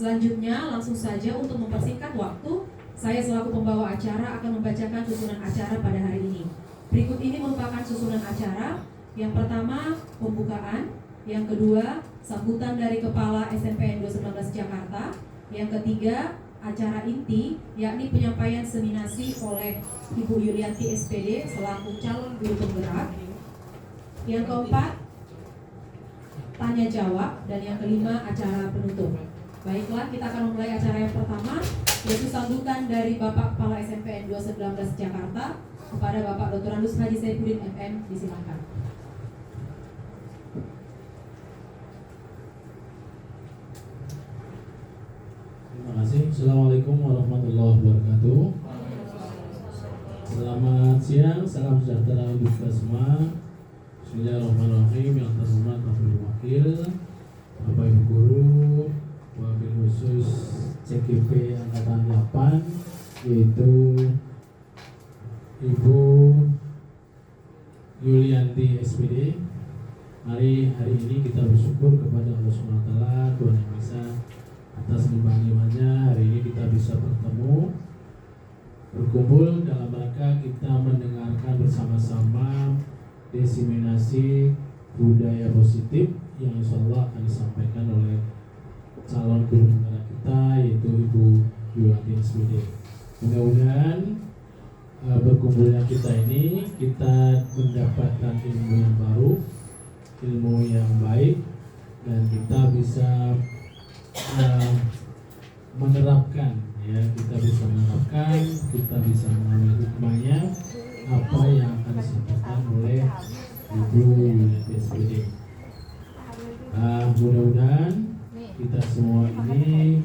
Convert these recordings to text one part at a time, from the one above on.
Selanjutnya, langsung saja untuk mempersingkat waktu, saya selaku pembawa acara akan membacakan susunan acara pada hari ini. Berikut ini merupakan susunan acara. Yang pertama, pembukaan. Yang kedua, sambutan dari Kepala SNPN 219 Jakarta. Yang ketiga, acara inti, yakni penyampaian seminasi oleh Ibu Yulianti SPD selaku calon guru penggerak. Yang keempat, tanya jawab. Dan yang kelima, acara penutup. Baiklah, kita akan memulai acara yang pertama, yaitu sambutan dari Bapak Kepala SNPN 219 Jakarta kepada Bapak Dr. Andus Haji Saifuddin MM. Disilakan. Terima kasih. Assalamualaikum warahmatullahi wabarakatuh. Selamat siang, salam sejahtera untuk kita semua. Bismillahirrahmanirrahim. Yang terhormat Wakil Wakil, Bapak Ibu Guru, Wabil khusus CGP Angkatan 8, yaitu Ibu Yulianti SPD. Hari ini kita bersyukur kepada Allah SWT, Tuhan Yang Maha Esa, atas limpah-limpahnya. Hari ini kita bisa berkumpul dalam rangka kita mendengarkan bersama-sama diseminasi budaya positif yang insya Allah akan disampaikan oleh calon guru penggerak kita, yaitu Ibu Yulianti SPD. Mudah-mudahan berkumpulnya kita ini kita mendapatkan ilmu yang baru, ilmu yang baik, dan kita bisa menerapkan, kita bisa mengambil hikmahnya apa yang akan disampaikan oleh Ibu Yulianti SPD. Mudah-mudahan kita semua ini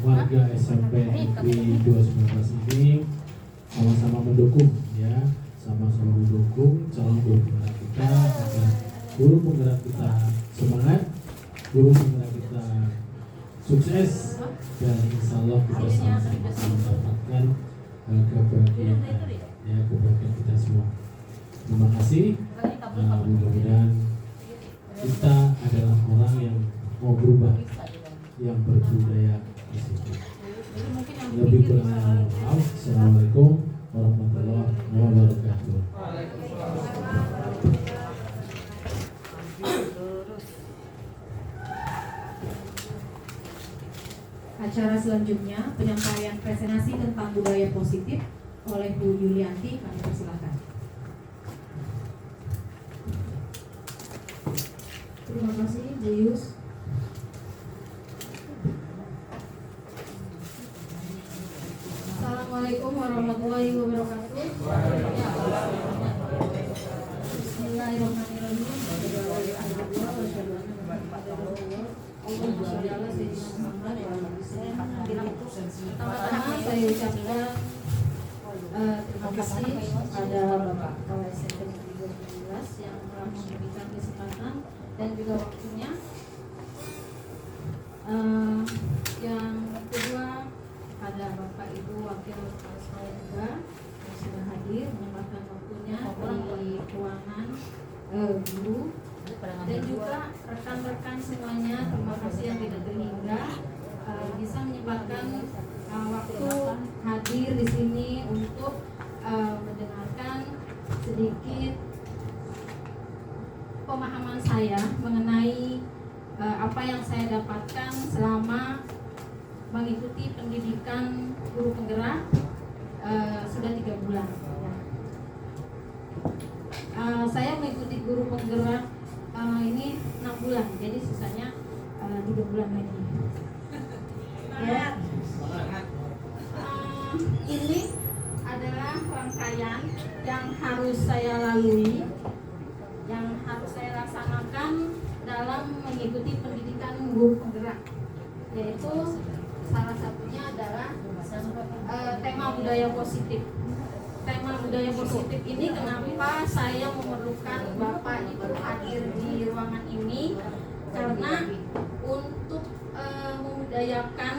warga SMP Negeri 219 ini sama-sama mendukung, sama-sama mendukung calon guru penggerak kita agar guru penggerak kita semangat, guru penggerak kita sukses, dan insya Allah kita sama-sama mendapatkan kebahagiaan, kebahagiaan kita semua. Terima kasih. Mudah-mudahan kita adalah orang yang mau berubah, yang berbudaya positif. Lebih kurang maaf. Assalamualaikum warahmatullahi wabarakatuh. Acara selanjutnya, penyampaian presentasi tentang budaya positif oleh Bu Yulianti. Kami persilakan. Terima kasih, Bu Yus. Assalamualaikum warahmatullahi wabarakatuh. Bismillahirrahmanirrahim. Pertama-tama saya ucapkan terima kasih pada Bapak Kepala SMP Negeri 219 yang telah memberikan kesempatan dan juga waktunya. Yang kedua, ada Bapak Ibu Wakil Kepala Sekolah juga yang sudah hadir menyempatkan waktunya di ruangan guru, dan juga rekan-rekan semuanya. Terima kasih yang tidak terhingga bisa menyempatkan waktu hadir di sini untuk mendengarkan sedikit pemahaman saya mengenai apa yang saya dapatkan selama mengikuti pendidikan guru penggerak sudah 3 bulan. Saya mengikuti guru penggerak ini 6 bulan, jadi sisanya 3 bulan lagi. Ini adalah rangkaian yang harus saya lalui, yang harus saya laksanakan dalam mengikuti pendidikan guru penggerak, yaitu salah satunya adalah tema budaya positif. Tema budaya positif ini kenapa saya memerlukan Bapak Ibu hadir di ruangan ini, karena untuk membudayakan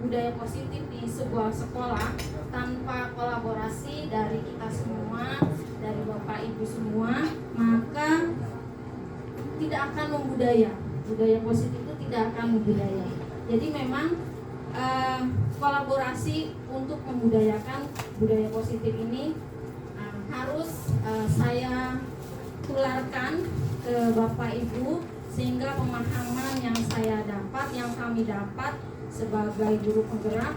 budaya positif di sebuah sekolah tanpa kolaborasi dari kita semua, dari Bapak Ibu semua, maka tidak akan membudaya. Budaya positif itu tidak akan membudaya. Jadi memang kolaborasi untuk membudayakan budaya positif ini harus saya tularkan ke Bapak Ibu, sehingga pemahaman yang saya dapat, yang kami dapat sebagai guru penggerak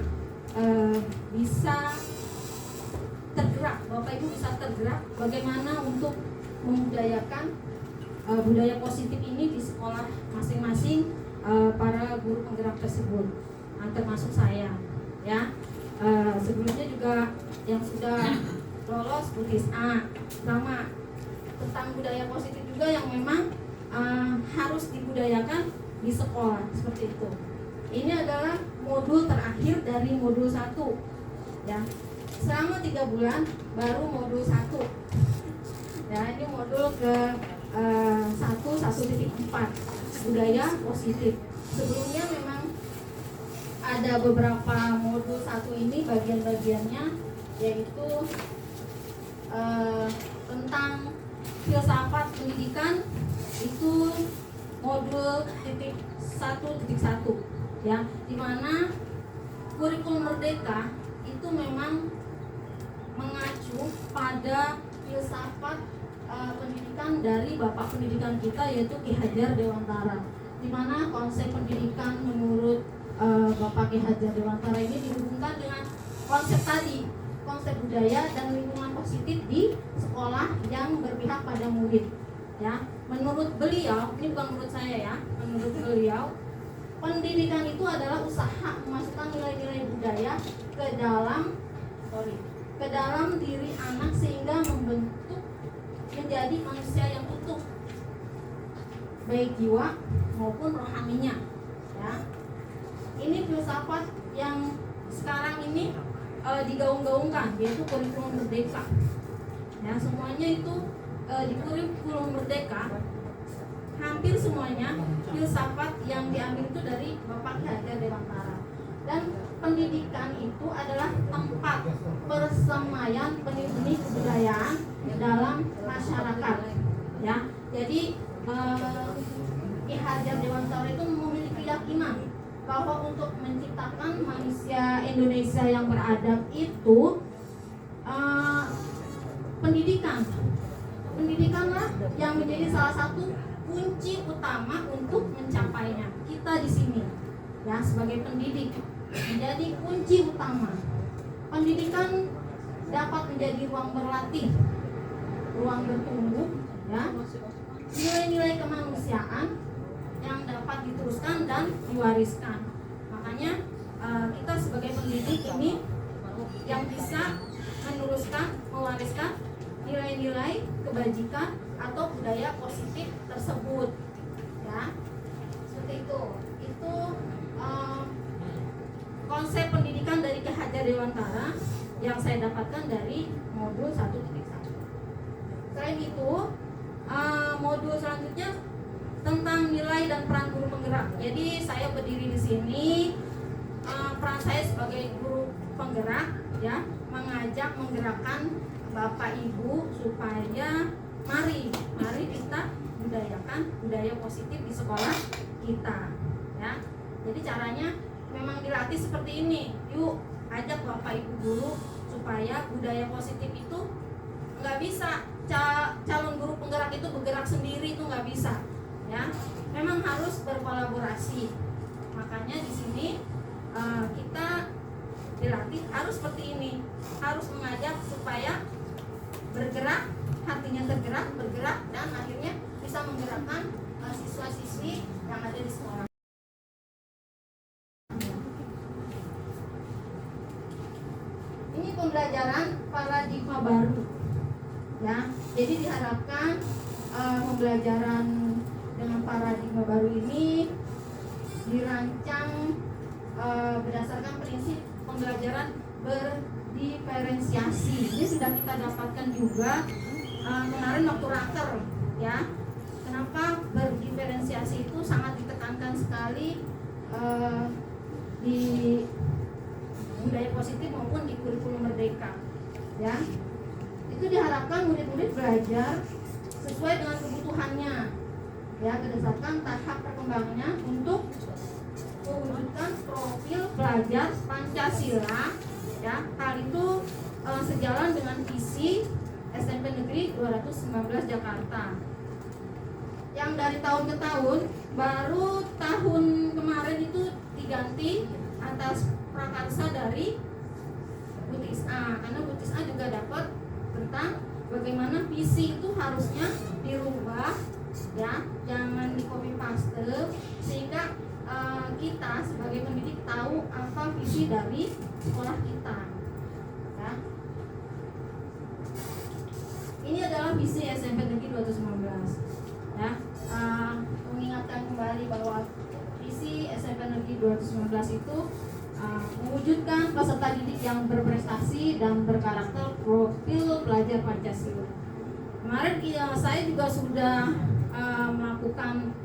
bisa tergerak. Bapak Ibu bisa tergerak bagaimana untuk membudayakan budaya positif ini di sekolah masing-masing para guru penggerak tersebut, termasuk saya ya. Sebelumnya juga yang sudah lolos Budis A sama tentang budaya positif juga yang memang harus dibudayakan di sekolah seperti itu. Ini adalah modul terakhir dari modul 1 ya. Selama 3 bulan baru modul 1 ya. Ini modul ke 1.4 budaya positif. Sebelumnya memang ada beberapa modul 1 ini bagian-bagiannya, yaitu tentang filsafat pendidikan, itu modul 1.1 ya, dimana kurikulum merdeka itu memang mengacu pada filsafat pendidikan dari Bapak Pendidikan kita, yaitu Ki Hajar Dewantara, dimana konsep pendidikan menurut Bapak Ki Hajar Dewantara ini dihubungkan dengan konsep tadi, konsep budaya dan lingkungan positif di sekolah yang berpihak pada murid ya. Menurut beliau, ini bukan menurut saya ya, menurut beliau, pendidikan itu adalah usaha memasukkan nilai-nilai budaya ke dalam diri anak sehingga membentuk menjadi manusia yang utuh, baik jiwa maupun rohaninya ya. Ini filsafat yang sekarang ini digaung-gaungkan, yaitu kurikulum merdeka ya. Semuanya itu di kurikulum merdeka, hampir semuanya filsafat yang diambil itu dari Bapak Ki Hajar Dewantara. Dan pendidikan itu adalah tempat persemaian benih-benih kebudayaan dalam masyarakat ya. Jadi Ki Hajar Dewantara itu memiliki keyakinan bahwa untuk menciptakan manusia Indonesia yang beradab itu pendidikanlah yang menjadi salah satu kunci utama untuk mencapainya. Kita di sini ya sebagai pendidik menjadi kunci utama. Pendidikan dapat menjadi ruang berlatih, ruang bertumbuh ya, nilai-nilai kemanusiaan yang dapat diteruskan dan diwariskan. Makanya kita sebagai pendidik ini yang bisa meneruskan, mewariskan nilai-nilai kebajikan atau budaya positif tersebut ya. Seperti itu konsep pendidikan dari Ki Hajar Dewantara yang saya dapatkan dari modul 1.1. Selain itu modul selanjutnya tentang nilai dan peran guru penggerak. Jadi saya berdiri di sini, peran saya sebagai guru penggerak ya, mengajak, menggerakkan Bapak Ibu supaya mari kita budayakan budaya positif di sekolah kita ya. Jadi caranya memang dilatih seperti ini. Yuk ajak Bapak Ibu guru supaya budaya positif itu nggak bisa calon guru penggerak itu bergerak sendiri, itu nggak bisa ya. Memang harus berkolaborasi. Makanya di sini kita dilatih harus seperti ini, harus mengajak supaya bergerak, hatinya tergerak, bergerak, dan akhirnya bisa menggerakkan siswa-siswi yang ada di sekolah. Ini pembelajaran paradigma baru ya. Jadi diharapkan pembelajaran dengan paradigma baru ini dirancang berdasarkan prinsip pembelajaran berdiferensiasi. Ini sudah kita dapatkan juga kemarin waktu raker ya. Kenapa berdiferensiasi itu sangat ditekankan sekali di budaya positif maupun di kurikulum merdeka ya. Itu diharapkan murid-murid belajar sesuai dengan kebutuhannya ya, berdasarkan tahap perkembangannya untuk mewujudkan profil pelajar Pancasila, ya. Hal itu sejalan dengan visi SMP Negeri 219 Jakarta. Yang dari tahun ke tahun, baru tahun kemarin itu diganti atas prakarsa dari Butis A, karena Butis A juga dapat tentang bagaimana visi itu harusnya dirubah, ya, jangan di copy paste, sehingga kita sebagai pendidik tahu apa visi dari sekolah kita, ya. Ini adalah visi SMP Negeri 219, ya. Mengingatkan kembali bahwa visi SMP Negeri 219 itu mewujudkan peserta didik yang berprestasi dan berkarakter profil pelajar Pancasila. Kemarin saya juga sudah melakukan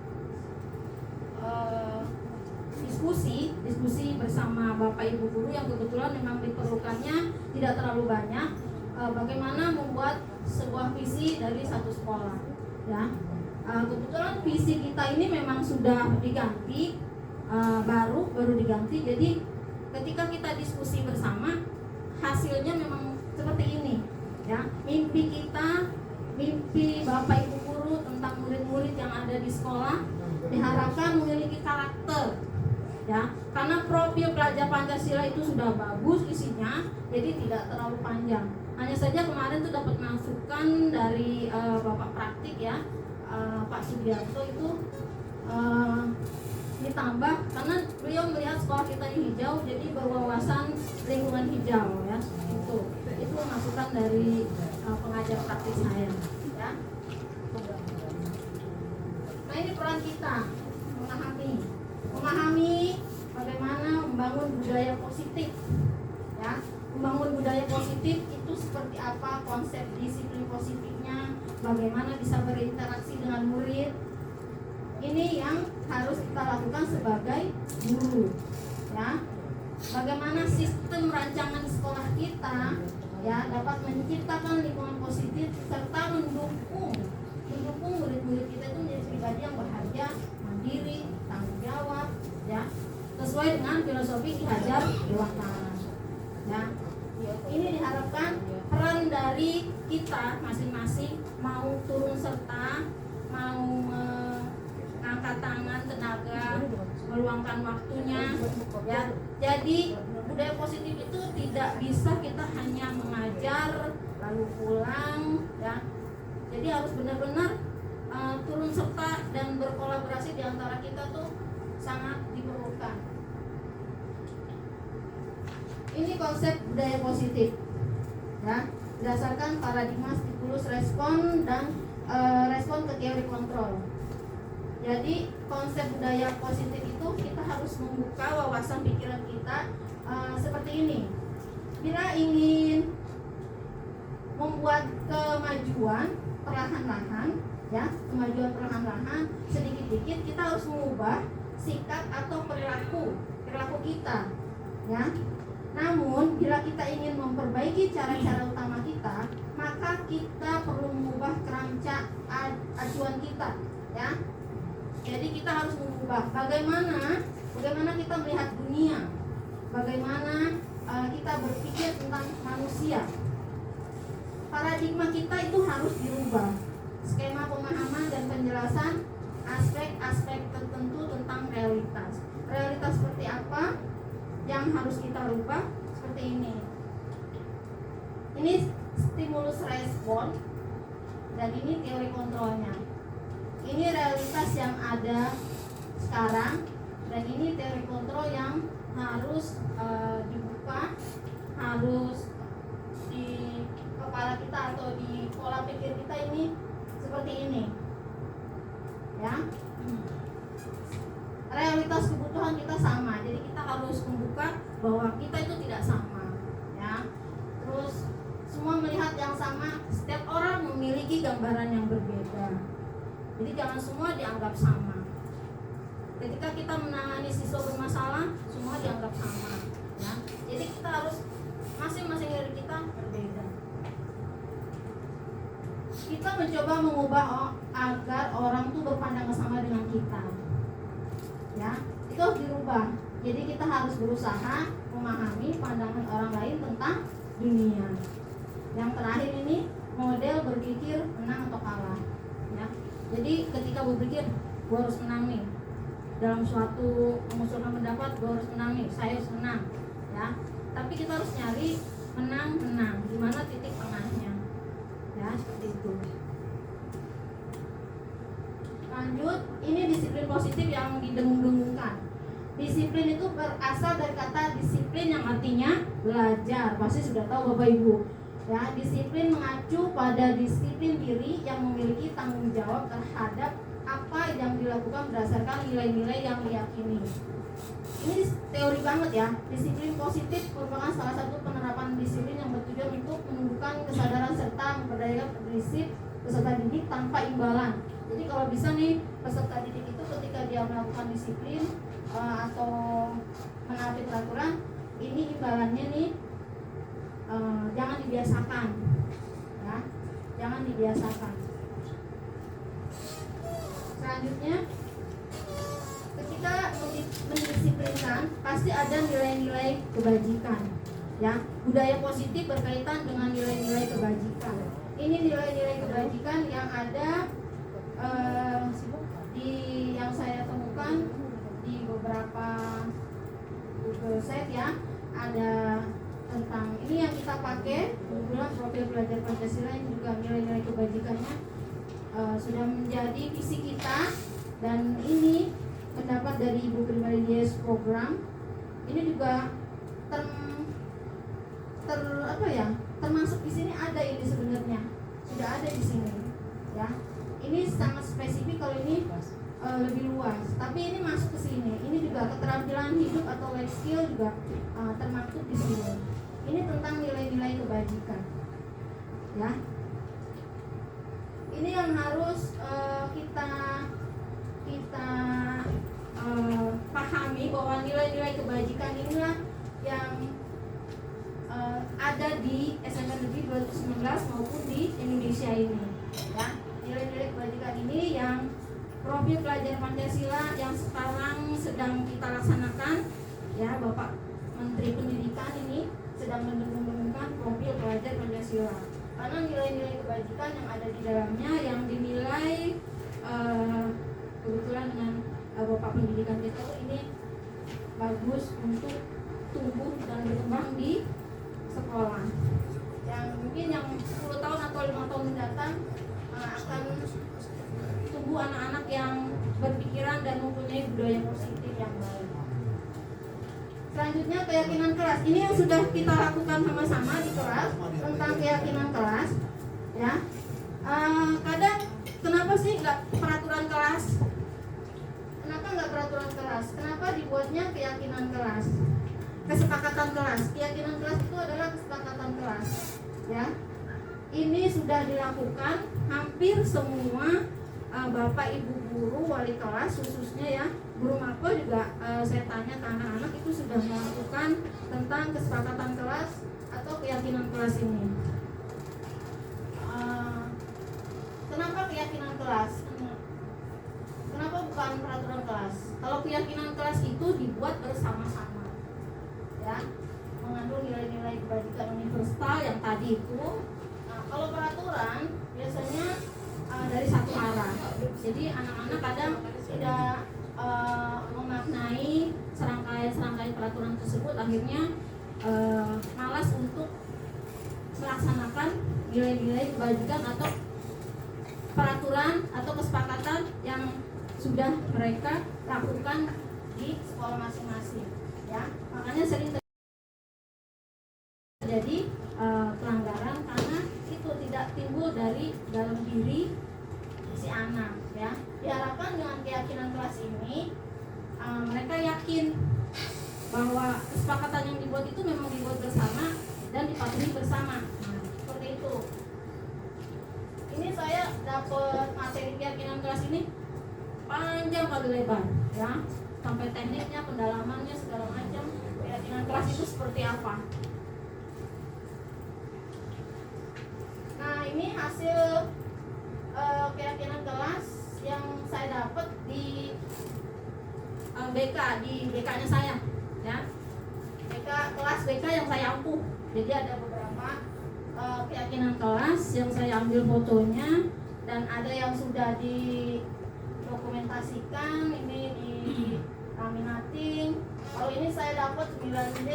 diskusi bersama Bapak Ibu guru yang kebetulan memang diperlukannya tidak terlalu banyak. Bagaimana membuat sebuah visi dari satu sekolah, ya. Kebetulan visi kita ini memang sudah diganti, baru diganti. Jadi ketika kita diskusi bersama, hasilnya memang seperti ini, ya. Mimpi Bapak Ibu guru tentang murid-murid yang ada di sekolah diharapkan memiliki karakter, ya. Karena profil pelajar Pancasila itu sudah bagus isinya, jadi tidak terlalu panjang. Hanya saja kemarin tuh dapat masukan dari Bapak Praktik, ya, Pak Sugiarto itu ditambah karena beliau melihat sekolah kita ini hijau, jadi berwawasan lingkungan hijau, ya. Itu masukan dari pengajar praktik saya, ya. Nah, ini peran kita memahami bagaimana membangun budaya positif, ya. Membangun budaya positif itu seperti apa, konsep disiplin positifnya, bagaimana bisa berinteraksi dengan murid. Ini yang harus kita lakukan sebagai guru, ya. Bagaimana sistem rancangan sekolah kita, ya, dapat menciptakan lingkungan positif serta mendukung murid-murid kita itu menjadi pribadi yang bahagia, mandiri, tanggung jawab, ya, sesuai dengan filosofi Ki Hajar Dewantara, ya. Ini diharapkan peran dari kita masing-masing mau turun serta, mau angkat tangan, tenaga, meluangkan waktunya, ya. Jadi budaya positif itu tidak bisa kita hanya mengajar lalu pulang, ya. Jadi harus benar-benar turun serta dan berkolaborasi di antara kita tuh sangat diperlukan. Ini konsep budaya positif, ya, berdasarkan paradigma stimulus respon dan respon ke teori kontrol. Jadi konsep budaya positif itu kita harus membuka wawasan pikiran kita seperti ini. Bila ingin membuat kemajuan perlahan-lahan, ya, sedikit-sedikit kita harus mengubah sikap atau perilaku kita, ya. Namun bila kita ingin memperbaiki cara-cara utama kita, maka kita perlu mengubah kerangka acuan kita, ya. Jadi kita harus mengubah bagaimana kita melihat dunia, bagaimana kita berpikir tentang manusia. Paradigma kita itu harus dirubah. Skema pemahaman dan penjelasan aspek-aspek tertentu tentang realitas. Realitas seperti apa yang harus kita rubah? Seperti ini. Ini stimulus respon dan ini teori kontrolnya. Ini realitas yang ada sekarang dan ini teori kontrol yang harus dibuka, harus di kepala kita atau di pola pikir kita ini seperti ini, ya. Realitas kebutuhan kita sama, jadi kita harus membuka bahwa kita itu tidak sama, ya. Terus semua melihat yang sama, setiap orang memiliki gambaran yang berbeda, jadi jangan semua dianggap sama. Ketika kita menangani siswa bermasalah, semua dianggap sama, ya. Jadi kita harus masing-masing dari kita berbeda. Kita mencoba mengubah agar orang tuh berpandangan sama dengan kita, ya. itu harus dirubah. Jadi kita harus berusaha memahami pandangan orang lain tentang dunia. Yang terakhir ini model berpikir menang atau kalah, ya. Jadi ketika berpikir gue harus menang nih dalam suatu mengusulkan pendapat, gue harus menang nih, saya harus menang, ya. Tapi kita harus nyari menang, di mana titik tengahnya, ya, seperti itu. Lanjut, ini disiplin positif yang didengung-dengungkan. Disiplin itu berasal dari kata disiplin yang artinya belajar. Pasti sudah tahu Bapak Ibu. Ya, disiplin mengacu pada disiplin diri yang memiliki tanggung jawab terhadap apa yang dilakukan berdasarkan nilai-nilai yang diyakini. Ini teori banget ya. Disiplin positif merupakan salah satu penerapan disiplin yang bertujuan untuk menumbuhkan kesadaran serta memperdayakan prinsip peserta didik tanpa imbalan. Jadi kalau bisa nih peserta didik itu ketika dia melakukan disiplin atau menaati peraturan, ini imbalannya nih jangan dibiasakan, ya, jangan dibiasakan. Selanjutnya, ketika mendisiplinkan pasti ada nilai-nilai kebajikan, ya. Budaya positif berkaitan dengan nilai-nilai kebajikan. Ini nilai-nilai kebajikan yang ada di yang saya temukan di beberapa Google Site, ya. Ada tentang ini yang kita pakai kebetulan profil belajar Pancasila, yang juga nilai-nilai kebajikannya sudah menjadi visi kita, dan ini pendapat dari Ibu Primaridies program. Ini juga termasuk di sini, ada ini sebenarnya sudah ada di sini, ya. Ini sangat spesifik, kalau ini lebih luas, tapi ini masuk ke sini. Ini juga keterampilan hidup atau life skill juga termaktub di sini. Ini tentang nilai-nilai kebajikan, ya. Ini yang harus kita pahami, bahwa nilai-nilai kebajikan inilah yang ada di SMK Negeri 2019 maupun di Indonesia ini, ya. Nilai-nilai kebajikan ini yang profil pelajar Pancasila yang sekarang sedang kita laksanakan, ya. Bapak Menteri Pendidikan ini sedang mendengungkan profil pelajar Pancasila, karena nilai-nilai kebajikan yang ada di dalamnya yang dinilai kebetulan dengan Bapak Pendidikan kita ini bagus untuk tumbuh dan berkembang di sekolah. Yang mungkin yang 10 tahun atau 5 tahun mendatang akan tumbuh anak-anak yang berpikiran dan mempunyai budaya positif yang baik. Selanjutnya, keyakinan kelas. Ini yang sudah kita lakukan sama-sama di kelas tentang keyakinan kelas, ya. Kadang kenapa sih nggak peraturan kelas? Kenapa nggak peraturan kelas? Kenapa dibuatnya keyakinan kelas? Kesepakatan kelas. Keyakinan kelas itu adalah kesepakatan kelas, ya. Ini sudah dilakukan hampir semua Bapak Ibu guru wali kelas, khususnya ya guru mapel juga saya tanya ke anak-anak itu sudah melakukan tentang kesepakatan kelas atau keyakinan kelas ini. Kenapa keyakinan kelas? Kenapa bukan peraturan kelas? Kalau keyakinan kelas itu dibuat bersama-sama, ya, mengandung nilai-nilai kebajikan universal yang tadi itu. Kalau peraturan biasanya dari satu arah, jadi anak-anak kadang tidak memaknai serangkaian peraturan tersebut, akhirnya malas untuk melaksanakan nilai-nilai kebajikan atau peraturan atau kesepakatan yang sudah mereka lakukan di sekolah masing-masing, ya. Makanya sering terjadi pelanggaran karena itu tidak timbul dari dalam diri si anak, ya. Diharapkan dengan keyakinan kelas ini mereka yakin bahwa kesepakatan yang dibuat itu memang dibuat bersama dan dipatuhi bersama. Nah, seperti itu. Ini saya dapat materi keyakinan kelas ini panjang kali lebar, ya, sampai tekniknya, pendalamannya, segala macam. Keyakinan kelas itu seperti apa? Nah, ini hasil keyakinan kelas yang saya dapat di BK di BK-nya saya, ya. BK kelas BK yang saya ampuh. Jadi ada beberapa keyakinan kelas yang saya ambil fotonya dan ada yang sudah didokumentasikan, ini di laminating. Kalau ini saya dapat 9D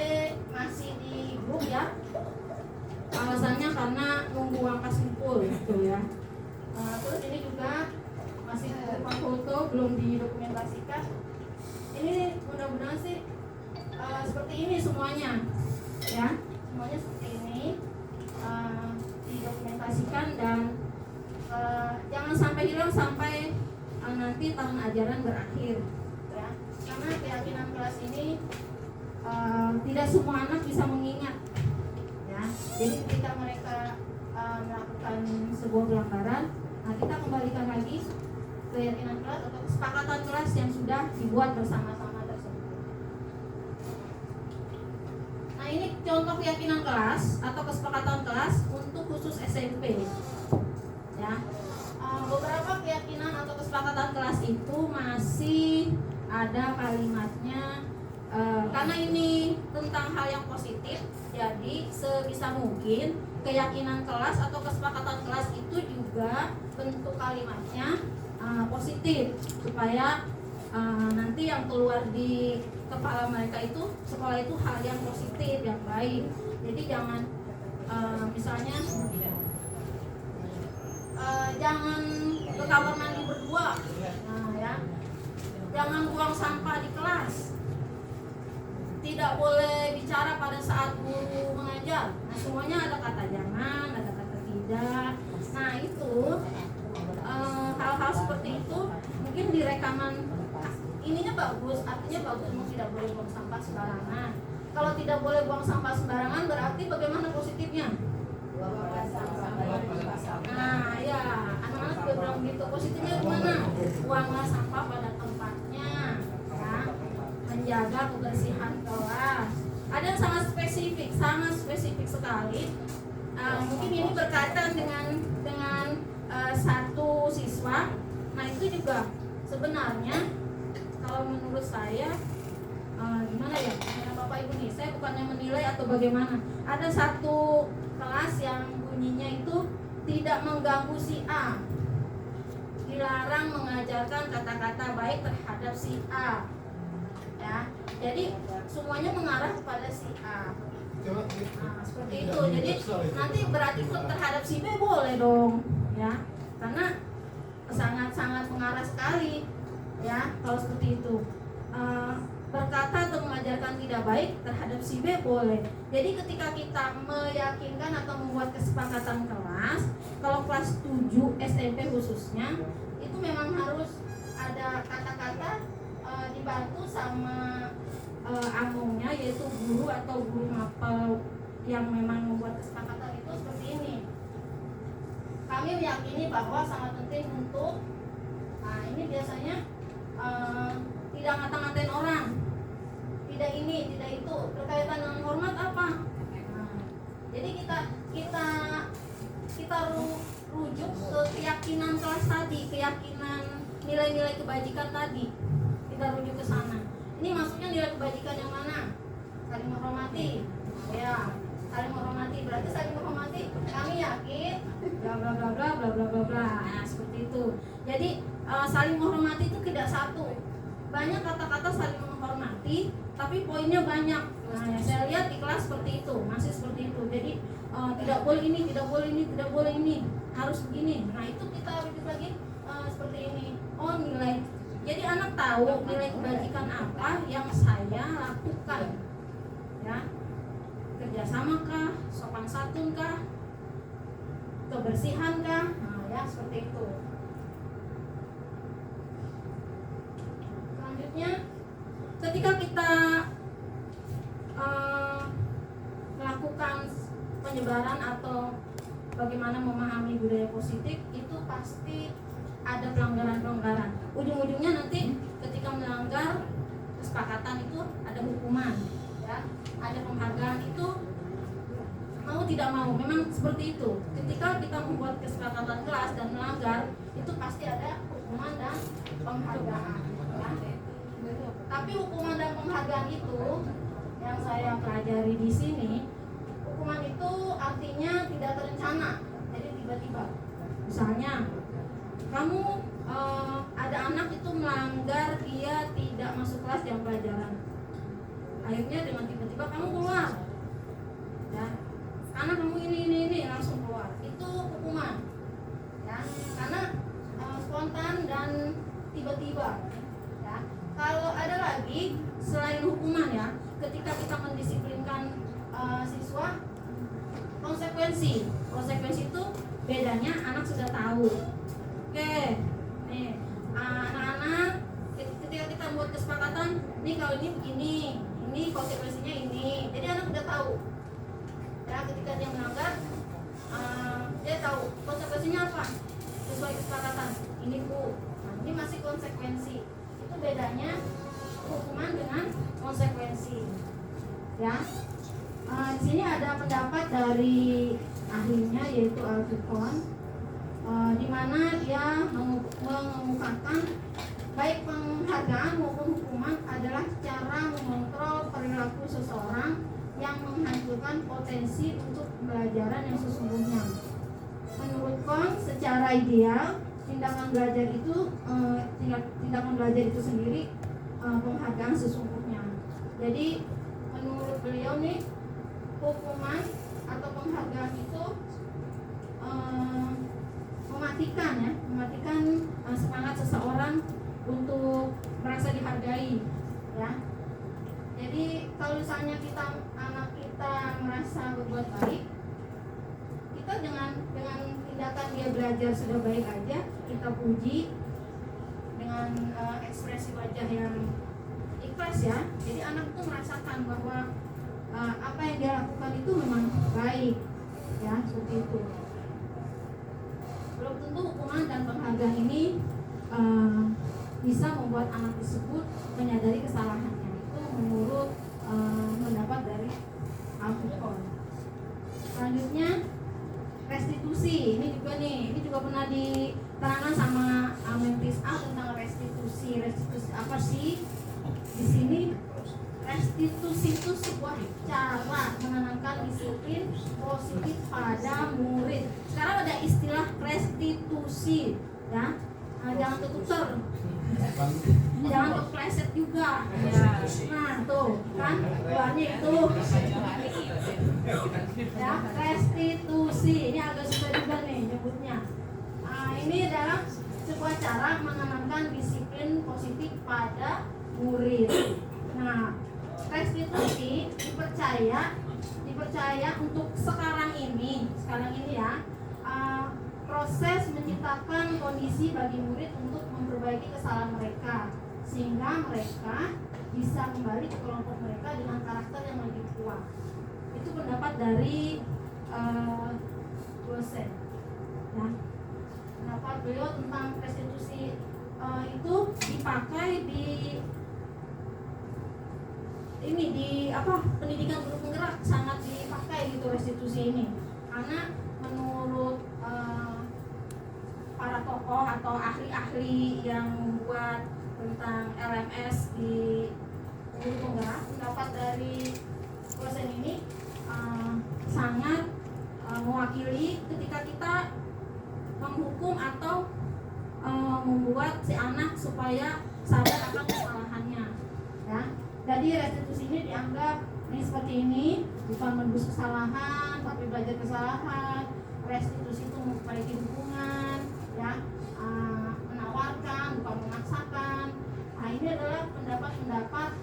masih di grup ya. Alasannya karena nunggu angka simpul gitu ya. Terus ini juga masih berupa foto, belum didokumentasikan. Ini mudah-mudahan sih seperti ini semuanya, ya. Semuanya seperti ini didokumentasikan dan jangan sampai hilang sampai nanti tahun ajaran berakhir, ya. Karena keyakinan kelas ini tidak semua anak bisa mengingat, ya. Jadi ketika mereka melakukan sebuah pelanggaran, nah kita kembalikan lagi keyakinan kelas atau kesepakatan kelas yang sudah dibuat bersama-sama tersebut. Nah ini contoh keyakinan kelas atau kesepakatan kelas untuk khusus SMP, ya. Beberapa keyakinan atau kesepakatan kelas itu masih ada kalimatnya. Karena ini tentang hal yang positif, jadi sebisa mungkin keyakinan kelas atau kesepakatan kelas itu juga bentuk kalimatnya positif supaya nanti yang keluar di kepala mereka itu sekolah itu hal yang positif, yang baik. Jadi jangan misalnya jangan ke kamar mandi berdua, nah, ya. Jangan buang sampah di kelas. Tidak boleh bicara pada saat guru mengajar. Nah semuanya ada kata jangan, ada kata tidak. Nah itu hal-hal seperti itu mungkin di rekaman ininya bagus, artinya bagus, memang tidak boleh buang sampah sembarangan. Kalau tidak boleh buang sampah sembarangan berarti bagaimana positifnya? Nah ya, anak-anak juga bilang gitu. Positifnya gimana? Buanglah sampah pada tempatnya, ya. Menjaga kebersihan kelas. Ada yang sangat spesifik sekali. Mungkin ini berkaitan dengan satu siswa. Nah itu juga sebenarnya kalau menurut saya gimana ya, Bapak Ibu nih, saya bukannya menilai atau bagaimana. Ada satu kelas yang bunyinya itu tidak mengganggu si A, dilarang mengajarkan kata-kata baik terhadap si A, ya. Jadi semuanya mengarah kepada si A. Nah, seperti itu. Jadi nanti berarti terhadap si B boleh dong, ya, karena sangat-sangat mengarah sekali, ya. Kalau seperti itu berkata atau mengajarkan tidak baik terhadap si B boleh. Jadi ketika kita meyakinkan atau membuat kesepakatan kelas, kalau kelas 7 SMP khususnya, itu memang harus ada kata-kata dibantu sama amungnya, yaitu guru atau guru mapel yang memang membuat kesepakatan itu seperti ini. Kami meyakini bahwa sangat penting untuk ini biasanya tidak ngata-ngatain orang, tidak ini, tidak itu, berkaitan dengan hormat apa. Jadi kita rujuk ke keyakinan kelas tadi, keyakinan nilai-nilai kebajikan tadi, kita rujuk ke sana. Ini maksudnya nilai kebajikan yang mana? Saling menghormati, ya. Saling menghormati berarti saling menghormati. Kami yakin, bla bla bla bla bla bla bla bla. Nah, seperti itu. Jadi saling menghormati itu tidak satu. Banyak kata-kata saling menghormati, tapi poinnya banyak. Nah, ya, saya lihat di kelas seperti itu, masih seperti itu. Jadi tidak boleh ini, tidak boleh ini, tidak boleh ini, harus begini. Nah itu kita rujuk lagi seperti ini. Oh nilai. Jadi anak tahu nilai kebajikan apa yang saya lakukan, ya. Kerjasama kah, sopan santun kah, kebersihan kah, nah ya seperti itu. Selanjutnya, ketika kita melakukan penyebaran atau bagaimana memahami budaya positif, itu pasti ada pelanggaran-pelanggaran. Ujung-ujungnya nanti ketika melanggar kesepakatan itu ada hukuman, ya, ada penghargaan. Itu mau tidak mau memang seperti itu. Ketika kita membuat kesepakatan kelas dan melanggar, itu pasti ada hukuman dan penghargaan, ya. Tapi hukuman dan penghargaan itu yang saya pelajari di sini, hukuman itu artinya tidak terencana, jadi tiba-tiba. Misalnya kamu ada anak itu melanggar, dia tidak masuk kelas jam pelajaran, akhirnya dengan tiba-tiba kamu keluar, ya, karena kamu ini langsung keluar, itu hukuman, ya, karena spontan dan tiba-tiba, ya. Kalau ada lagi selain hukuman, ya, ketika kita mendisiplinkan siswa, konsekuensi itu bedanya anak sudah tahu. Oke, nih anak-anak ketika kita buat kesepakatan, nih kalau ini begini, ini konsekuensinya ini, jadi anak udah tahu. Ya, ketika dia melanggar, dia tahu konsekuensinya apa sesuai kesepakatan. Ini Bu, nah, ini masih konsekuensi. Itu bedanya hukuman dengan konsekuensi. Ya, di sini ada pendapat dari ahlinya yaitu Al-Fiqhon, di mana dia mengemukakan baik penghargaan maupun hukuman adalah cara mengontrol perilaku seseorang yang menghancurkan potensi untuk pembelajaran yang sesungguhnya. Menurut Kohn, secara ideal tindakan belajar itu sendiri penghargaan sesungguhnya. Jadi menurut beliau nih, hukuman atau penghargaan itu mematikan semangat seseorang untuk merasa dihargai, ya. Jadi kalau misalnya anak kita merasa berbuat baik, kita dengan tindakan dia belajar sudah baik aja, kita puji dengan ekspresi wajah yang ikhlas, ya. Jadi anak itu merasakan bahwa apa yang dia lakukan itu memang baik, ya, seperti itu. Belum tentu hukuman dan penghargaan ini bisa membuat anak tersebut menyadari kesalahannya. Itu menurut pendapat dari Al-Fiqhon. Selanjutnya restitusi. Ini juga pernah diterangkan sama Mentis A tentang restitusi. Restitusi apa sih? Di sini restitusi itu sebuah cara menanamkan disiplin positif pada murid. Sekarang ada istilah restitusi, ya. Jangan ketuker, jangan kepleset juga. Nah tuh kan buahnya itu, ya, restitusi. Ini agak susah juga nih nyebutnya. Ini adalah sebuah cara menanamkan disiplin positif pada murid. Nah, restitusi dipercaya untuk sekarang ini ya, proses menciptakan kondisi bagi murid untuk memperbaiki kesalahan mereka sehingga mereka bisa kembali ke kelompok mereka dengan karakter yang lebih kuat. Itu pendapat dari dosen, ya. Pendapat beliau tentang restitusi itu dipakai di pendidikan guru penggerak, sangat dipakai gitu restitusi ini, karena menurut para tokoh atau ahli-ahli yang membuat tentang LMS di guru penggerak, pendapat dari dosen ini sangat mewakili ketika kita menghukum atau membuat si anak supaya sadar akan kesalahannya, ya. Jadi restitusi ini dianggap ini seperti ini, bukan menebus kesalahan tapi belajar kesalahan. Restitusi itu memperbaiki hubungan, ya, menawarkan bukan memaksakan. Nah, ini adalah pendapat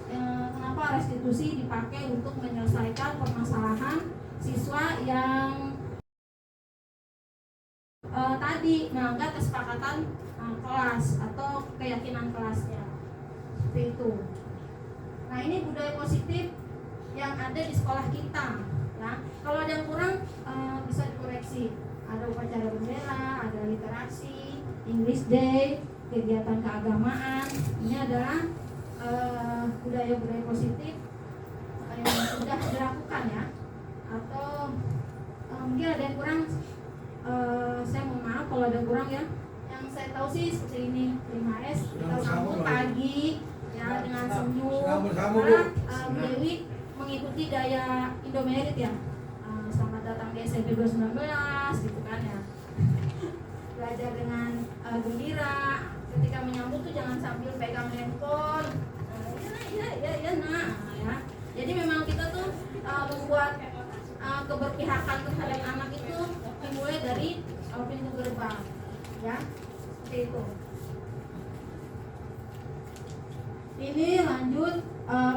kenapa restitusi dipakai untuk menyelesaikan permasalahan siswa yang tadi melanggar kesepakatan kelas atau keyakinan kelasnya, seperti itu. Nah, ini budaya positif yang ada di sekolah kita, ya. Kalau ada yang kurang bisa dikoreksi. Ada upacara bendera, ada literasi, English Day, kegiatan keagamaan. Ini adalah budaya-budaya positif yang sudah dilakukan, ya. Atau mungkin ada yang kurang, saya mohon maaf kalau ada yang kurang, ya. Yang saya tahu sih seperti ini, 5S kita sambut pagi, ya, dengan senyum. Sama-sama, Bu. Karena Bu Dewi mengikuti gaya Indomerit ya. Selamat datang di SMP 2019 gitu kan ya. Belajar dengan gembira. Ketika menyambut tuh jangan sambil pegang handphone. Iya nak ya. Jadi memang kita tuh membuat keberpihakan terhadap anak itu dimulai dari pintu gerbang ya, seperti itu. Ini lanjut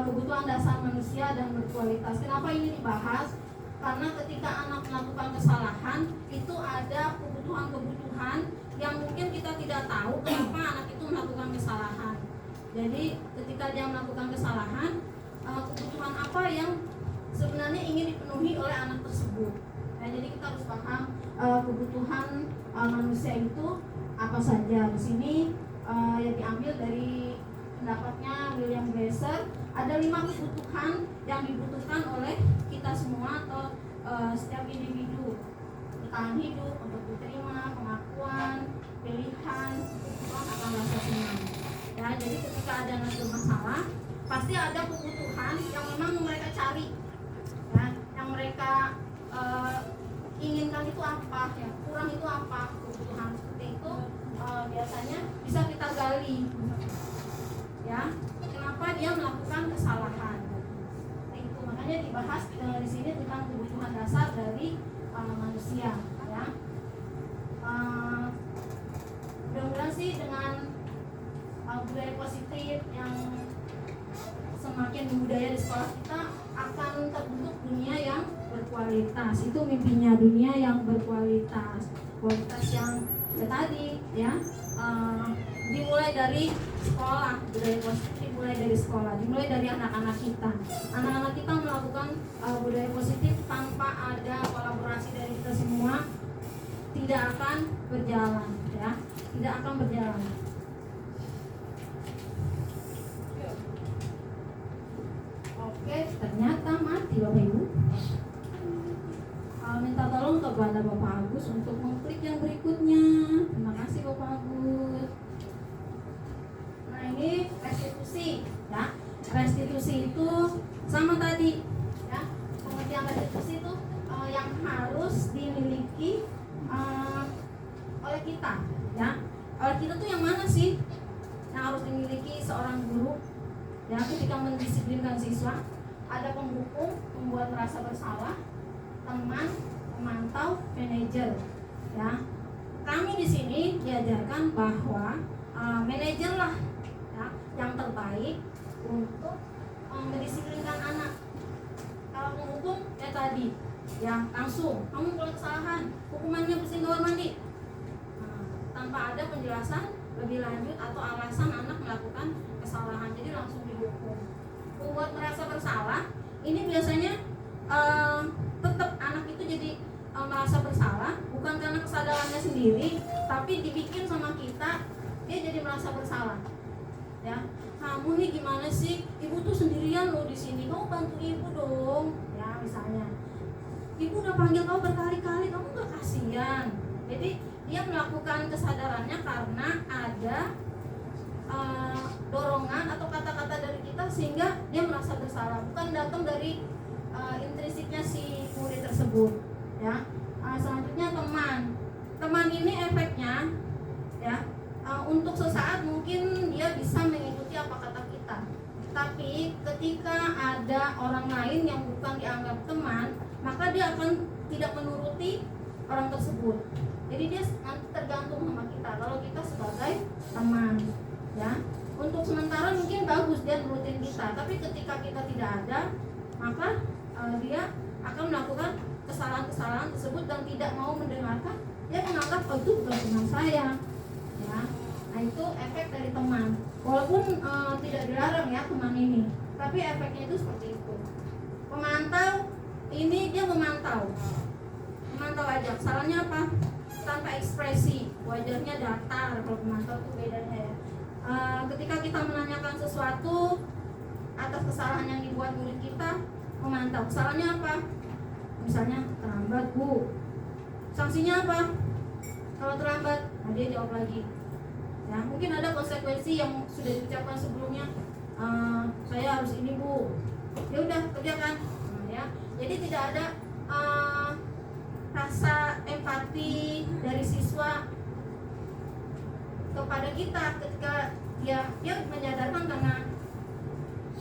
kebutuhan dasar manusia dan berkualitas. Kenapa ini dibahas? Karena ketika anak melakukan kesalahan itu ada kebutuhan-kebutuhan yang mungkin kita tidak tahu kenapa anak itu melakukan kesalahan. Jadi ketika dia melakukan kesalahan, kebutuhan apa yang sebenarnya ingin dipenuhi oleh anak tersebut. Nah, jadi kita harus paham kebutuhan manusia itu apa saja. Di sini yang diambil dari pendapatnya William Glasser, ada 5 kebutuhan yang dibutuhkan oleh kita semua atau setiap individu. Bertahan hidup, untuk diterima, pengakuan, pilihan, kebutuhan akan rasa senang. Ya, jadi ketika ada anak bermasalah, pasti ada kebutuhan yang memang mereka cari. Ya, yang mereka inginkan itu apa, ya, kurang itu apa, kebutuhan seperti itu biasanya bisa kita gali. Ya, kenapa dia melakukan kesalahan? Itu makanya dibahas di sini tentang kebutuhan dasar dari manusia. Ya, mudah-mudahan sih dengan budaya positif yang semakin budaya di sekolah kita akan terbentuk dunia yang berkualitas. Itu mimpinya, dunia yang berkualitas, kualitas yang ya tadi ya. Dimulai dari sekolah, budaya positif dimulai dari sekolah, dimulai dari anak-anak kita. Anak-anak kita melakukan budaya positif tanpa ada kolaborasi dari kita semua tidak akan berjalan, ya, tidak akan berjalan. Oke, ternyata mati Bapak Ibu. Minta tolong kepada Bapak Agus untuk mengklik yang berikutnya. Terima kasih Bapak Agus. Nah, ini restitusi, ya. Restitusi itu sama tadi, ya. Pengertian restitusi itu yang harus dimiliki oleh kita, ya. Oleh kita tuh yang mana sih? Yang harus dimiliki seorang guru, ya, ketika mendisiplinkan siswa. Ada pembuku, pembuat merasa bersalah, teman, pemantau, manajer, ya. Kami di sini diajarkan bahwa manajer lah, ya, yang terbaik untuk mendisiplinkan anak. Kalau menghukum ya tadi, ya langsung kamu melakukan kesalahan, hukumannya bersihin kamar mandi, tanpa ada penjelasan lebih lanjut atau alasan anak melakukan kesalahan, jadi langsung dihukum. Membuat merasa bersalah ini biasanya tetap anak itu jadi merasa bersalah bukan karena kesadarannya sendiri, tapi dibikin sama kita dia jadi merasa bersalah. Ya, kamu nih gimana sih? Ibu tuh sendirian loh di sini. Kamu bantu ibu dong. Ya, misalnya. Ibu udah panggil kamu berkali-kali, kamu nggak kasihan. Jadi dia melakukan kesadarannya karena ada dorongan atau kata-kata dari kita sehingga dia merasa bersalah, bukan datang dari intrinsiknya si murid tersebut, ya. Selanjutnya teman ini efeknya, ya, untuk sesaat mungkin dia bisa mengikuti apa kata kita, tapi ketika ada orang lain yang bukan dianggap teman, maka dia akan tidak menuruti orang tersebut. Jadi dia nanti tergantung sama kita kalau kita sebagai teman, ya. Untuk sementara mungkin bagus dia nurutin kita, tapi ketika kita tidak ada, maka dia akan melakukan kesalahan-kesalahan tersebut dan tidak mau mendengarkan. Dia menganggap itu bukan teman saya, ya. Nah, itu efek dari teman. Walaupun tidak dilarang ya teman ini, tapi efeknya itu seperti itu. Pemantau ini dia memantau aja. Salahnya apa? Tanpa ekspresi, wajahnya datar. Kalau pemantau itu bedanya ya. Ketika kita menanyakan sesuatu atas kesalahan yang dibuat murid kita, memantau. Kesalahannya apa? Misalnya terlambat Bu, sanksinya apa? Kalau terlambat, nah dia jawab lagi. Ya, mungkin ada konsekuensi yang sudah diucapkan sebelumnya. harus ini Bu. Ya udah kerjakan. Nah, ya. Jadi tidak ada rasa empati dari siswa kepada kita ketika dia menyadarkan karena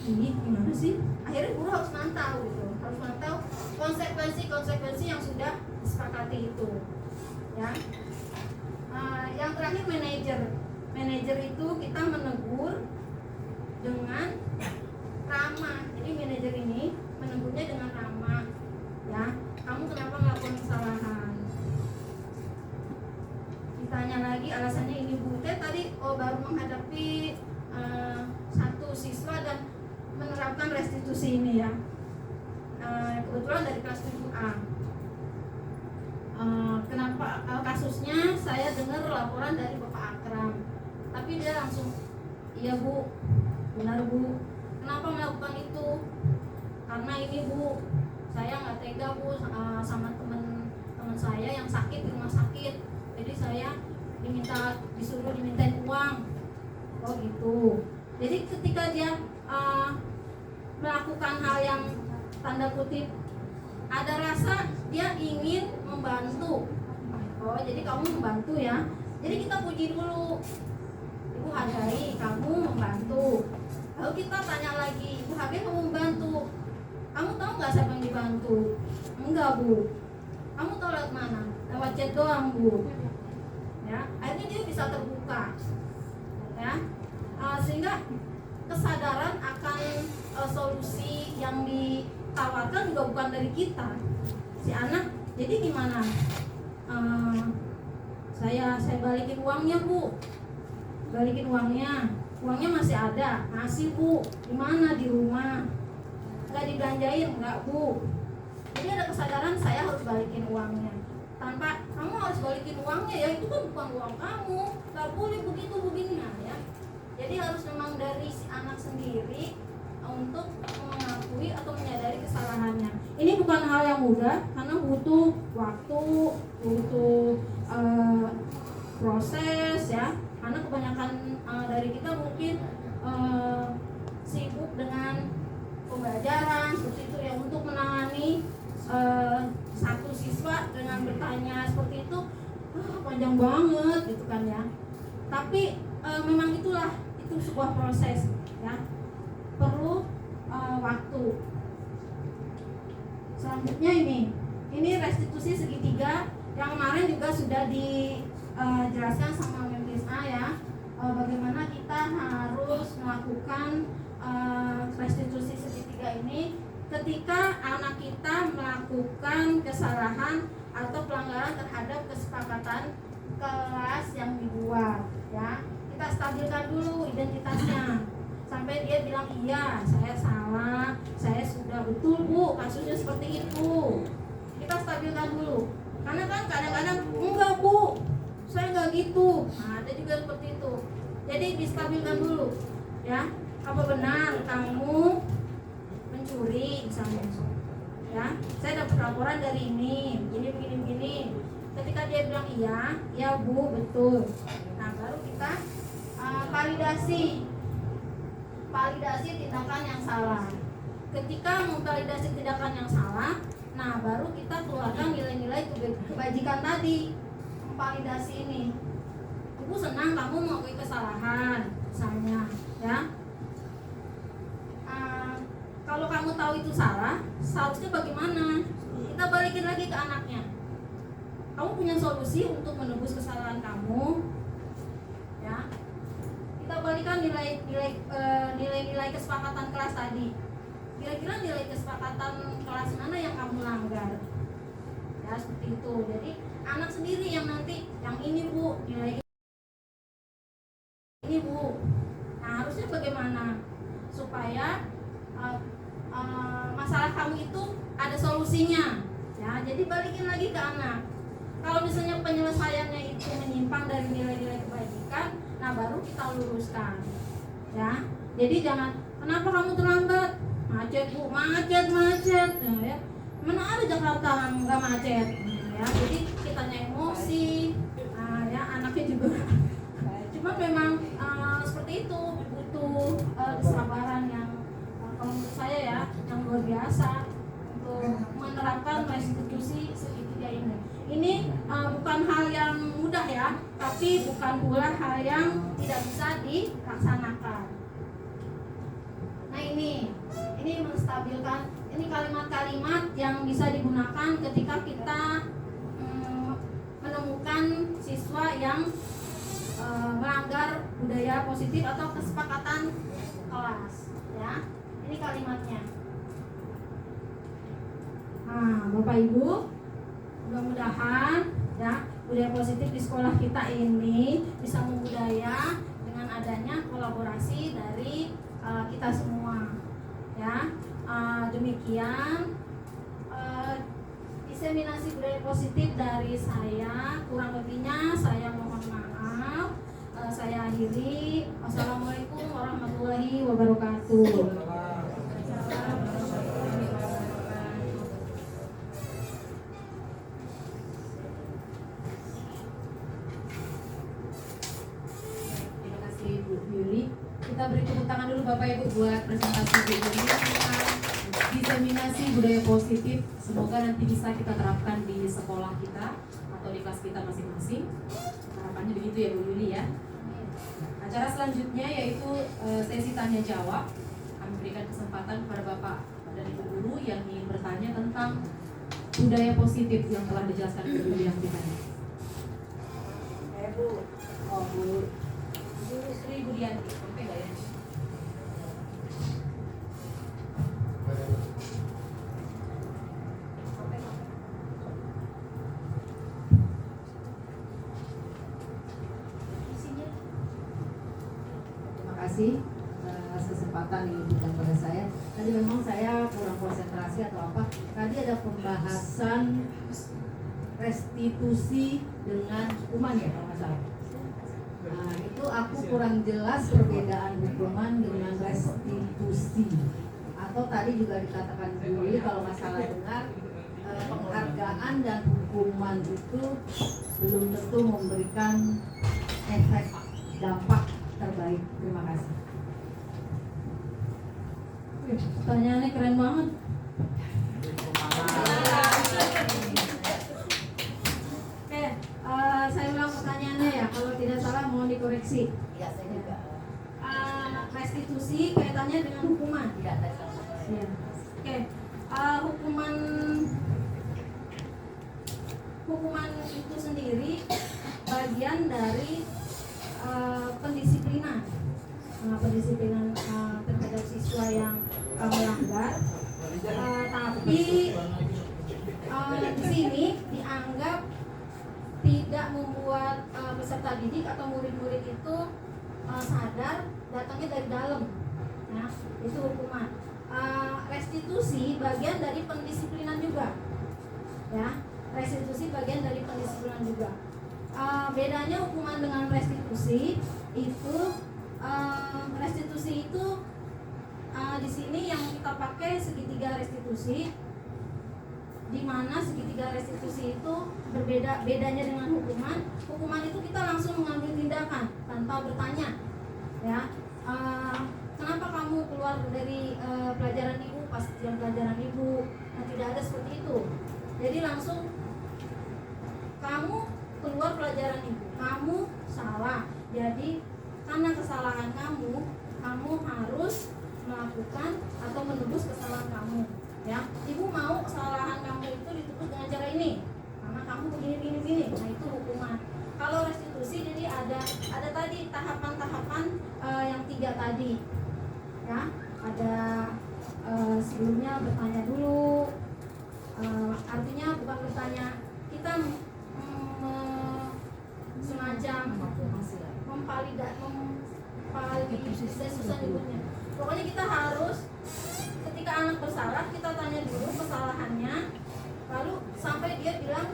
ini gimana sih, akhirnya guru harus mantau gitu, harus mantau konsekuensi yang sudah disepakati itu ya. Yang terakhir manajer itu kita menegur dengan ramah. Jadi manajer ini menegurnya dengan ramah ya. Kamu kenapa melakukan kesalahan? Ditanya lagi alasannya ini Bu, tadi baru menghadapi satu siswa dan menerapkan restitusi ini ya. Kebetulan dari kelas 7A. Kenapa kasusnya saya dengar laporan dari Bapak Akram, tapi dia langsung iya Bu, benar Bu. Kenapa melakukan itu? Karena ini Bu, saya nggak tega Bu sama teman saya yang sakit di rumah sakit. Jadi saya disuruh dimintain uang. Oh gitu. Jadi ketika dia melakukan hal yang tanda kutip ada rasa dia ingin membantu. Oh jadi kamu membantu ya. Jadi kita puji dulu, Ibu hargai kamu membantu. Lalu kita tanya lagi, Ibu hargai kamu membantu. Kamu tahu nggak siapa yang dibantu? Enggak Bu. Kamu tahu lewat mana? Lewat chat doang Bu. Ya, akhirnya dia bisa terbuka. Ya, sehingga kesadaran akan solusi yang ditawarkan juga bukan dari kita. Si anak, jadi gimana? Saya balikin uangnya Bu. Balikin uangnya. Uangnya masih ada, masih Bu. Di mana? Di rumah. Nggak dibelanjain, nggak Bu. Jadi ada kesadaran saya harus balikin uangnya. Tanpa kamu harus balikin uangnya ya, itu kan bukan uang kamu. Nggak boleh begitu begini ya. Jadi harus memang dari si anak sendiri untuk mengakui atau menyadari kesalahannya. Ini bukan hal yang mudah karena butuh waktu, butuh proses ya. Karena kebanyakan dari kita mungkin sibuk dengan pembelajaran seperti itu ya, untuk menangani satu siswa dengan bertanya seperti itu panjang banget gitu kan ya. Tapi memang itu sebuah proses ya, perlu waktu. Selanjutnya ini restitusi segitiga yang kemarin juga sudah dijelaskan sama Mempis A ya, bagaimana kita harus melakukan restitusi segitiga ini ketika anak kita melakukan kesalahan atau pelanggaran terhadap kesepakatan kelas yang dibuat ya. Kita stabilkan dulu identitasnya sampai dia bilang iya saya salah, saya sudah betul Bu kasusnya seperti itu. Kita stabilkan dulu, karena kan kadang-kadang enggak Bu saya enggak gitu. Nah, ada juga seperti itu. Jadi distabilkan dulu ya, apa benar kamu mencuri misalnya ya, saya dapat laporan dari ini begini. Ketika dia bilang iya Bu betul, nah baru kita validasi tindakan yang salah. Ketika memvalidasi tindakan yang salah, nah baru kita keluarkan nilai-nilai kebajikan tadi. Memvalidasi ini, Ibu senang kamu mengakui kesalahan misalnya ya. Kalau kamu tahu itu salah, seharusnya bagaimana? Kita balikin lagi ke anaknya. Kamu punya solusi untuk menebus kesalahan kamu, ya. Kita balikan nilai kesepakatan kelas tadi. Kira-kira nilai kesepakatan kelas mana yang kamu langgar? Ya seperti itu. Jadi anak sendiri yang nanti, yang ini Bu, nilai ini Bu. Nah harusnya bagaimana supaya masalah kamu itu ada solusinya ya. Jadi balikin lagi ke anak. Kalau misalnya penyelesaiannya itu menyimpang dari nilai-nilai kebajikan, nah baru kita luruskan ya. Jadi jangan, kenapa kamu terlambat? Macet Bu, macet nah, ya. Mana ada Jakarta nggak macet ya. Jadi kitanya emosi ya, anaknya juga cuma memang seperti itu, butuh kesabaran yang restitusi segitiga ini. Ini bukan hal yang mudah ya, tapi bukan pula hal yang tidak bisa dilaksanakan. Nah ini menstabilkan, ini kalimat-kalimat yang bisa digunakan ketika kita menemukan siswa yang melanggar budaya positif atau kesepakatan kelas, ya. Ini kalimatnya. Nah, Bapak Ibu, mudah-mudahan ya budaya positif di sekolah kita ini bisa membudaya dengan adanya kolaborasi dari kita semua, ya. Demikian diseminasi budaya positif dari saya, kurang lebihnya saya mohon maaf. Saya akhiri. Wassalamualaikum warahmatullahi wabarakatuh. Terima kasih Bu Yuli. Kita beri tepuk tangan dulu Bapak Ibu buat presentasi Bu Yuli tentang diseminasi budaya positif. Semoga nanti bisa kita terapkan di sekolah kita atau di kelas kita masing-masing. Harapannya begitu ya Bu Yuli ya. Acara selanjutnya yaitu sesi tanya jawab. Kami berikan kesempatan kepada Bapak dan Ibu guru yang ingin bertanya tentang budaya positif yang telah dijelaskan Bu Yuli yang kita. Bu, Bu Sri Budianti, sampai nggak ya? Terima kasih atas kesempatan yang diberikan pada saya. Tadi memang saya kurang konsentrasi atau apa. Tadi ada pembahasan restitusi dengan hukuman ya kalau nggak salah. Nah, itu aku kurang jelas perbedaan hukuman dengan restitusi. Atau tadi juga dikatakan dulu kalau masalah dengar penghargaan dan hukuman itu belum tentu memberikan efek dampak terbaik. Terima kasih. Pertanyaannya keren banget. Oke, saya ulang pertanyaannya ya. Kalau tidak salah mohon dikoreksi. Iya, saya juga. Restitusi kaitannya dengan hukuman. Iya, Ya. Oke, hukuman itu sendiri bagian dari pendisiplinan, pendisiplinan terhadap siswa yang melanggar. Tapi di sini dianggap tidak membuat peserta didik atau murid-murid itu sadar datangnya dari dalam, ya, itu hukuman. Restitusi bagian dari pendisiplinan juga, ya, restitusi bagian dari pendisiplinan juga. Bedanya hukuman dengan restitusi itu, restitusi itu di sini yang kita pakai segitiga restitusi, di mana segitiga restitusi itu berbeda. Bedanya dengan hukuman, hukuman itu kita langsung mengambil tindakan tanpa bertanya, ya. Kenapa kamu keluar dari pelajaran ibu pas jam pelajaran ibu? Nah, tidak ada seperti itu. Jadi langsung kamu keluar pelajaran ibu, kamu salah. Jadi karena kesalahan kamu harus melakukan atau menebus kesalahan kamu, ya. Ibu mau kesalahan kamu itu ditebus dengan cara ini, karena kamu begini. Nah, itu hukuman. Kalau restitusi jadi ada tadi tahapan-tahapan yang 3 tadi, ya. Ada sebelumnya bertanya dulu, artinya bukan bertanya, kita semacam saya susah nyebutnya. Pokoknya kita harus, ketika anak bersalah kita tanya dulu kesalahannya, lalu sampai dia bilang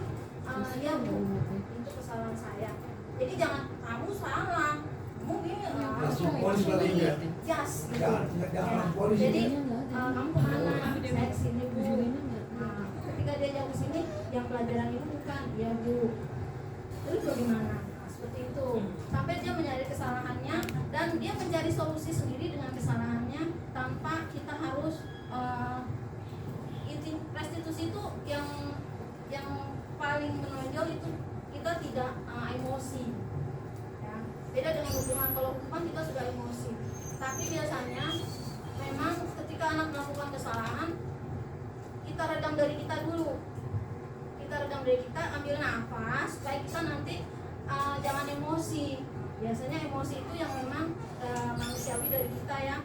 ya Bu, itu kesalahan saya. Jadi jangan kamu salah, kamu ini jas gitu. Jadi kamu kemana? Saya kesini Bu. Nah, ketika dia jauh kesini, yang pelajaran itu bukan, ya Bu. Terus bagaimana? Nah, seperti itu. Sampai dia mencari kesalahannya dan dia mencari solusi sendiri dengan kesalahannya tanpa kita harus restitusi itu yang hukuman. Kalau hukuman kita sudah emosi. Tapi biasanya memang ketika anak melakukan kesalahan, kita redam dari kita dulu. Kita redam dari kita, ambil nafas supaya kita nanti jangan emosi. Biasanya emosi itu yang memang manusiawi dari kita ya,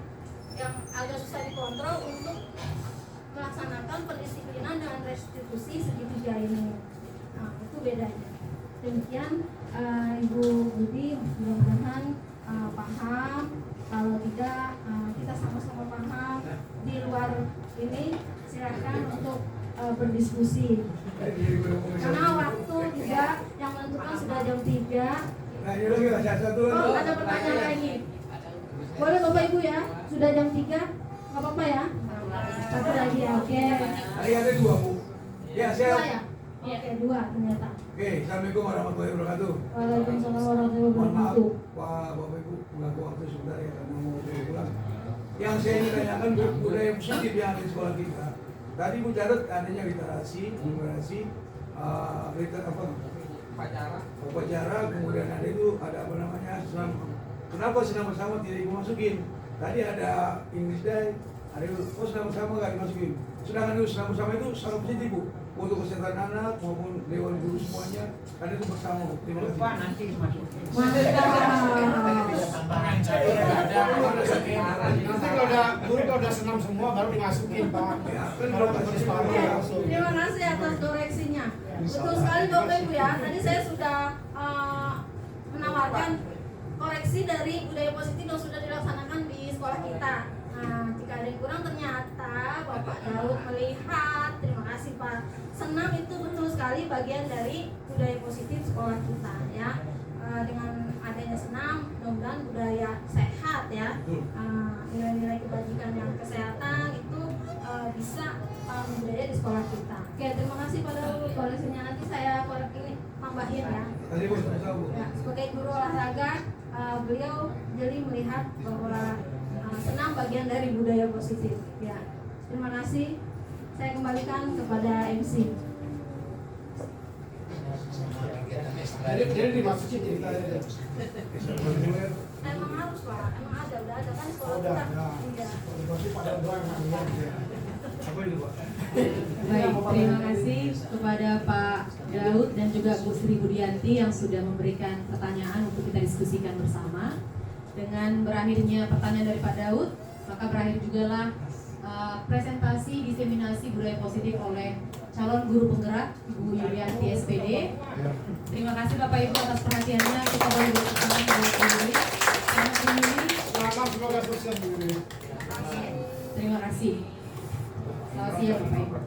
yang agak susah dikontrol untuk melaksanakan pendisiplinan dengan restitusi segitiga ini. Nah, itu bedanya. Demikian Ibu Budi, mudah-mudahan paham. Kalau tidak kita sama-sama paham. Di luar ini silakan untuk berdiskusi. Karena waktu juga yang menentukan sudah jam 3. Oh, ada pertanyaan lagi. Boleh Bapak Ibu ya? Sudah jam 3? Nggak apa-apa ya? Satu lagi ya, oke. Hari ada 2 Bu. Ya, Dua saya. ya? Oke, 2 ternyata. Oke, Assalamualaikum warahmatullahi wabarakatuh. Waalaikumsalam warahmatullahi Mohon maaf, wabarakatuh. Pak Bapak Ibu, mengganggu waktu sebentar ya karena mau pulang. Yang saya ingin tanyakan budaya positif yang ada di sekolah kita. Tadi Bu Jarod adanya literasi, numerasi, upacara, kemudian ada itu ada apa namanya senam. Kenapa senam bersama tidak dimasukin? Tadi ada English Day, ada itu, senam bersama nggak dimasukin. Sedangkan itu senam bersama itu sangat positif Bu, untuk kesehatan anak maupun dewan guru semuanya. Karena itu bersama Bu. Terima kasih. Nanti masukin. Nanti kalau udah senam semua baru dimasukin Pak. Terima kasih atas koreksinya. Betul sekali Bapak Ibu ya. Tadi saya sudah menawarkan koreksi dari budaya positif yang sudah dilaksanakan di sekolah kita. Nah, jika ada yang kurang ternyata Bapak Daud melihat. Terima kasih Pak. Senam itu betul sekali bagian dari budaya positif sekolah kita ya. Dengan adanya senam, mudah-mudahan budaya sehat ya, nilai-nilai kebajikan yang kesehatan itu bisa budaya di sekolah kita. Oke, terima kasih pada koreksinya. Nanti saya korek ini tambahin ya. Tadi Bu, sama Bu. Ya, sebagai guru olahraga, beliau jeli melihat bahwa senam bagian dari budaya positif. Ya, terima kasih. Saya kembalikan kepada MC. Jadi dimasukin ceritanya. Emang harus Pak, emang udah ada kan sekolah Udah, kita. ya. Iya. Masih pada doang ya. Apa itu Pak? Baik, terima kasih kepada Pak Daud dan juga Bu Sri Budianti yang sudah memberikan pertanyaan untuk kita diskusikan bersama. Dengan berakhirnya pertanyaan dari Pak Daud, maka berakhir jugalah presentasi diseminasi budaya positif oleh calon guru penggerak Ibu Yulianti SPD. Terima kasih Bapak Ibu atas perhatiannya. Kita boleh berkenan kembali. Selamat memilih. Selamat, semoga sukses Bu. Terima kasih. Selamat siang Bapak Ibu.